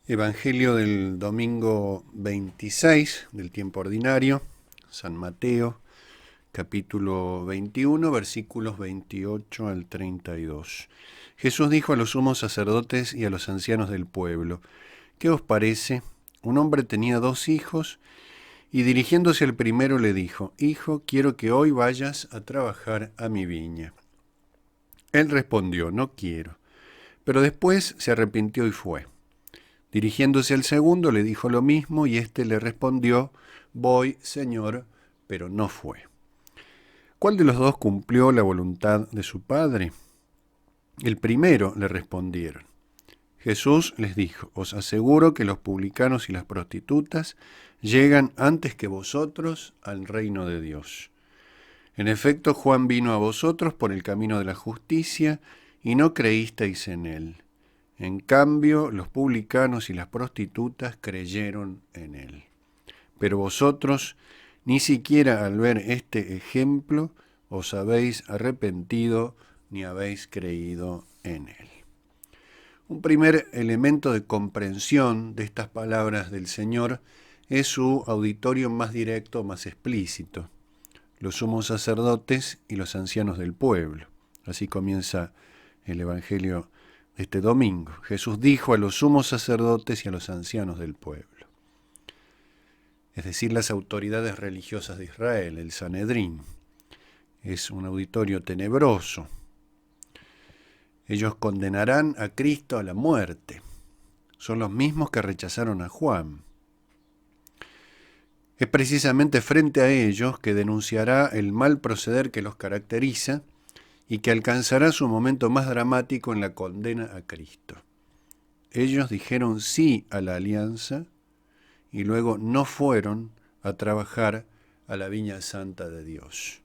Evangelio del domingo 26 del tiempo ordinario, San Mateo, capítulo 21, versículos 28 al 32. Jesús dijo a los sumos sacerdotes y a los ancianos del pueblo: ¿Qué os parece? Un hombre tenía 2 hijos y dirigiéndose al primero le dijo: Hijo, quiero que hoy vayas a trabajar a mi viña. Él respondió: No quiero. Pero después se arrepintió y fue. Dirigiéndose al segundo le dijo lo mismo y éste le respondió: Voy, Señor, pero no fue. ¿Cuál de los dos cumplió la voluntad de su padre? El primero, le respondieron. Jesús les dijo: Os aseguro que los publicanos y las prostitutas llegan antes que vosotros al reino de Dios. En efecto, Juan vino a vosotros por el camino de la justicia y no creísteis en él. En cambio, los publicanos y las prostitutas creyeron en él. Pero vosotros, ni siquiera al ver este ejemplo, os habéis arrepentido ni habéis creído en él. Un primer elemento de comprensión de estas palabras del Señor es su auditorio más directo, más explícito: los sumos sacerdotes y los ancianos del pueblo. Así comienza el Evangelio de este domingo. Jesús dijo a los sumos sacerdotes y a los ancianos del pueblo, es decir, las autoridades religiosas de Israel, el Sanedrín. Es un auditorio tenebroso. Ellos condenarán a Cristo a la muerte. Son los mismos que rechazaron a Juan. Es precisamente frente a ellos que denunciará el mal proceder que los caracteriza y que alcanzará su momento más dramático en la condena a Cristo. Ellos dijeron sí a la alianza y luego no fueron a trabajar a la viña santa de Dios.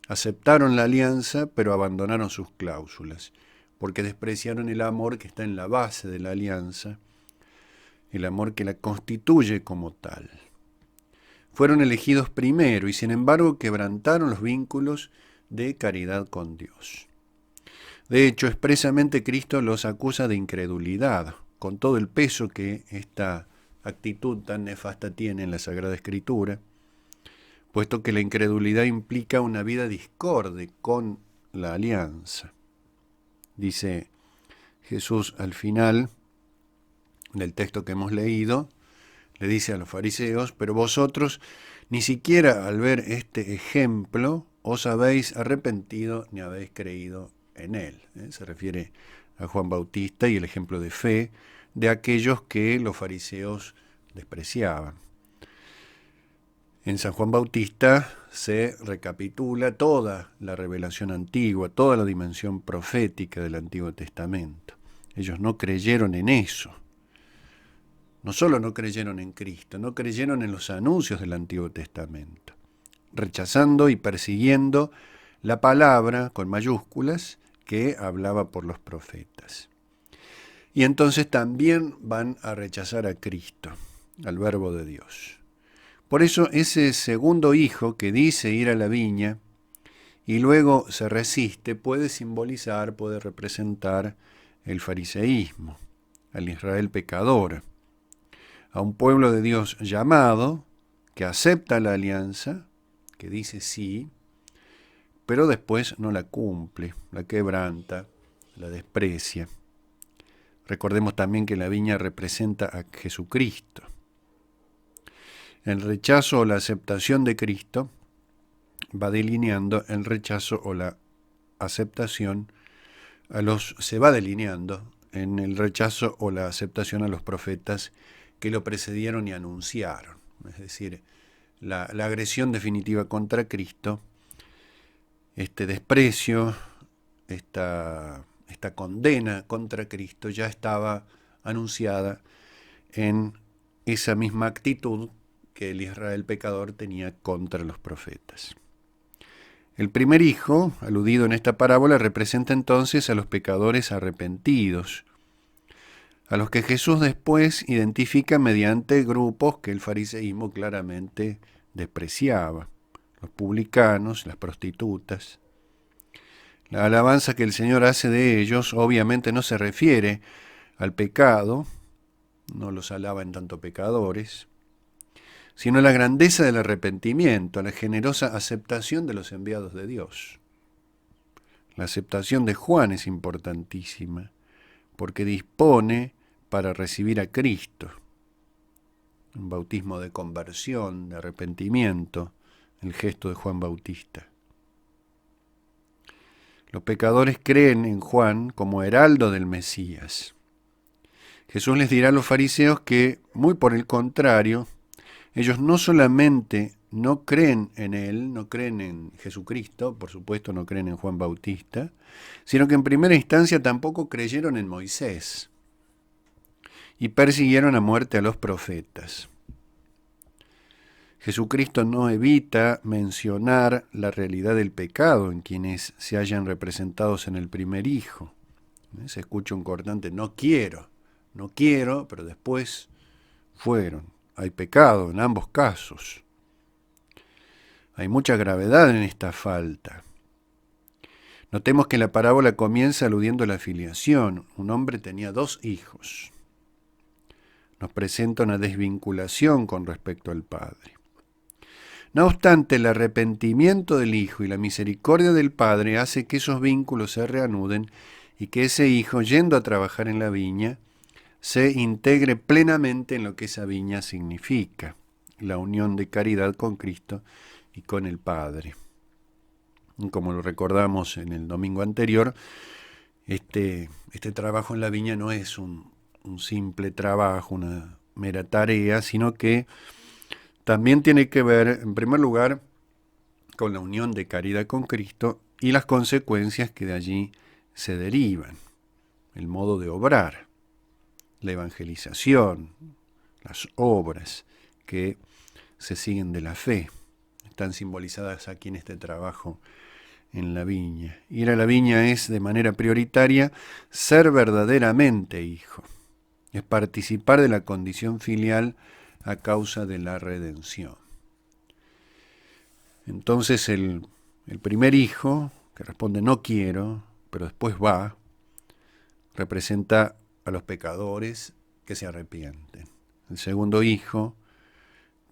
Aceptaron la alianza, pero abandonaron sus cláusulas, porque despreciaron el amor que está en la base de la alianza, el amor que la constituye como tal. Fueron elegidos primero y sin embargo quebrantaron los vínculos de caridad con Dios. De hecho, expresamente Cristo los acusa de incredulidad, con todo el peso que esta actitud tan nefasta tiene en la Sagrada Escritura, puesto que la incredulidad implica una vida discorde con la alianza. Dice Jesús al final del texto que hemos leído, le dice a los fariseos: pero vosotros ni siquiera al ver este ejemplo os habéis arrepentido ni habéis creído en él. Se refiere a Juan Bautista y el ejemplo de fe de aquellos que los fariseos despreciaban. En San Juan Bautista se recapitula toda la revelación antigua, toda la dimensión profética del Antiguo Testamento. Ellos no creyeron en eso. No solo no creyeron en Cristo, no creyeron en los anuncios del Antiguo Testamento, rechazando y persiguiendo la palabra con mayúsculas que hablaba por los profetas. Y entonces también van a rechazar a Cristo, al Verbo de Dios. Por eso ese segundo hijo que dice ir a la viña y luego se resiste puede simbolizar, puede representar el fariseísmo, al Israel pecador, a un pueblo de Dios llamado, que acepta la alianza, que dice sí, pero después no la cumple, la quebranta, la desprecia. Recordemos también que la viña representa a Jesucristo. El rechazo o la aceptación de Cristo va delineando el rechazo o la aceptación se va delineando en el rechazo o la aceptación a los profetas que lo precedieron y anunciaron. Es decir, la agresión definitiva contra Cristo, este desprecio, esta condena contra Cristo ya estaba anunciada en esa misma actitud que el Israel pecador tenía contra los profetas. El primer hijo, aludido en esta parábola, representa entonces a los pecadores arrepentidos, a los que Jesús después identifica mediante grupos que el fariseísmo claramente despreciaba: los publicanos, las prostitutas. La alabanza que el Señor hace de ellos obviamente no se refiere al pecado, no los alaba en tanto pecadores, sino la grandeza del arrepentimiento, la generosa aceptación de los enviados de Dios. La aceptación de Juan es importantísima, porque dispone para recibir a Cristo. Un bautismo de conversión, de arrepentimiento, el gesto de Juan Bautista. Los pecadores creen en Juan como heraldo del Mesías. Jesús les dirá a los fariseos que, muy por el contrario, ellos no solamente no creen en Él, no creen en Jesucristo, por supuesto no creen en Juan Bautista, sino que en primera instancia tampoco creyeron en Moisés y persiguieron a muerte a los profetas. Jesucristo no evita mencionar la realidad del pecado en quienes se hallan representados en el primer hijo. Se escucha un cortante, no quiero, pero después fueron. Hay pecado en ambos casos. Hay mucha gravedad en esta falta. Notemos que la parábola comienza aludiendo a la filiación. Un hombre tenía 2 hijos. Nos presenta una desvinculación con respecto al padre. No obstante, el arrepentimiento del hijo y la misericordia del padre hace que esos vínculos se reanuden y que ese hijo, yendo a trabajar en la viña, se integre plenamente en lo que esa viña significa, la unión de caridad con Cristo y con el Padre. Como lo recordamos en el domingo anterior, este trabajo en la viña no es un simple trabajo, una mera tarea, sino que también tiene que ver, en primer lugar, con la unión de caridad con Cristo y las consecuencias que de allí se derivan, el modo de obrar, la evangelización, las obras que se siguen de la fe, están simbolizadas aquí en este trabajo en la viña. Ir a la viña es, de manera prioritaria, ser verdaderamente hijo, es participar de la condición filial a causa de la redención. Entonces el primer hijo, que responde no quiero, pero después va, representa a los pecadores que se arrepienten. El segundo hijo,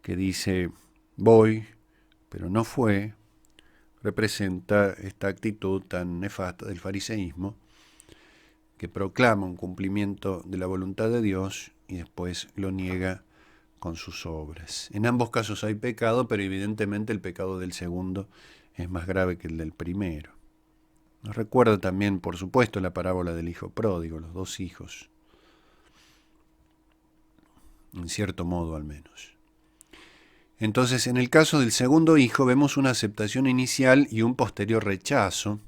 que dice voy, pero no fue, representa esta actitud tan nefasta del fariseísmo, que proclama un cumplimiento de la voluntad de Dios y después lo niega con sus obras. En ambos casos hay pecado, pero evidentemente el pecado del segundo es más grave que el del primero. Nos recuerda también, por supuesto, la parábola del hijo pródigo, los 2 hijos, en cierto modo al menos. Entonces, en el caso del segundo hijo vemos una aceptación inicial y un posterior rechazo,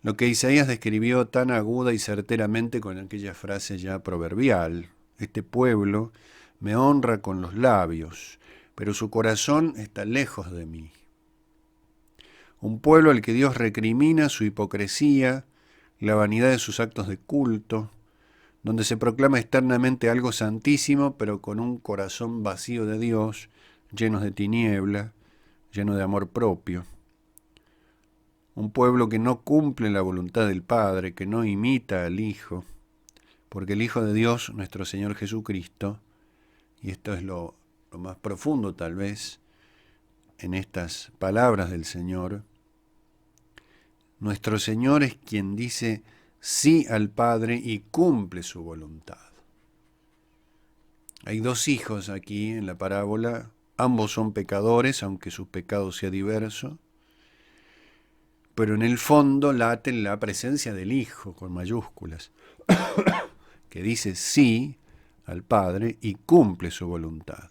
lo que Isaías describió tan aguda y certeramente con aquella frase ya proverbial: este pueblo me honra con los labios, pero su corazón está lejos de mí. Un pueblo al que Dios recrimina su hipocresía, la vanidad de sus actos de culto, donde se proclama externamente algo santísimo, pero con un corazón vacío de Dios, llenos de tiniebla, lleno de amor propio. Un pueblo que no cumple la voluntad del Padre, que no imita al Hijo, porque el Hijo de Dios, nuestro Señor Jesucristo, y esto es lo más profundo tal vez en estas palabras del Señor, nuestro Señor es quien dice sí al Padre y cumple su voluntad. Hay 2 hijos aquí en la parábola, ambos son pecadores, aunque su pecado sea diverso, pero en el fondo late la presencia del Hijo, con mayúsculas, que dice sí al Padre y cumple su voluntad.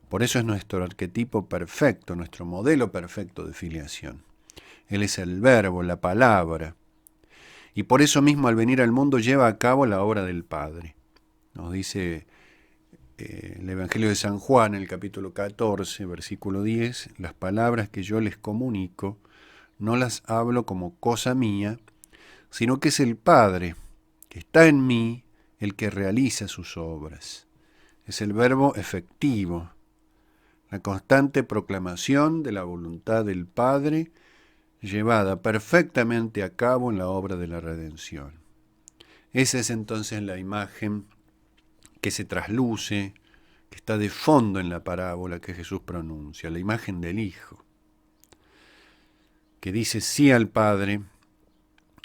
Por eso es nuestro arquetipo perfecto, nuestro modelo perfecto de filiación. Él es el verbo, la palabra, y por eso mismo al venir al mundo lleva a cabo la obra del Padre. Nos dice el Evangelio de San Juan, en el capítulo 14, versículo 10, las palabras que yo les comunico no las hablo como cosa mía, sino que es el Padre, que está en mí, el que realiza sus obras. Es el verbo efectivo, la constante proclamación de la voluntad del Padre, llevada perfectamente a cabo en la obra de la redención. Esa es entonces la imagen que se trasluce, que está de fondo en la parábola que Jesús pronuncia, la imagen del Hijo, que dice sí al Padre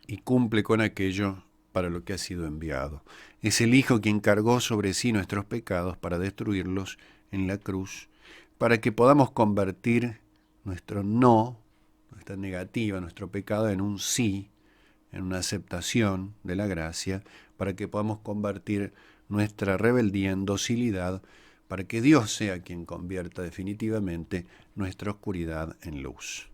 y cumple con aquello para lo que ha sido enviado. Es el Hijo quien cargó sobre sí nuestros pecados para destruirlos en la cruz, para que podamos convertir nuestro no, nuestra negativa, nuestro pecado en un sí, en una aceptación de la gracia, para que podamos convertir nuestra rebeldía en docilidad, para que Dios sea quien convierta definitivamente nuestra oscuridad en luz.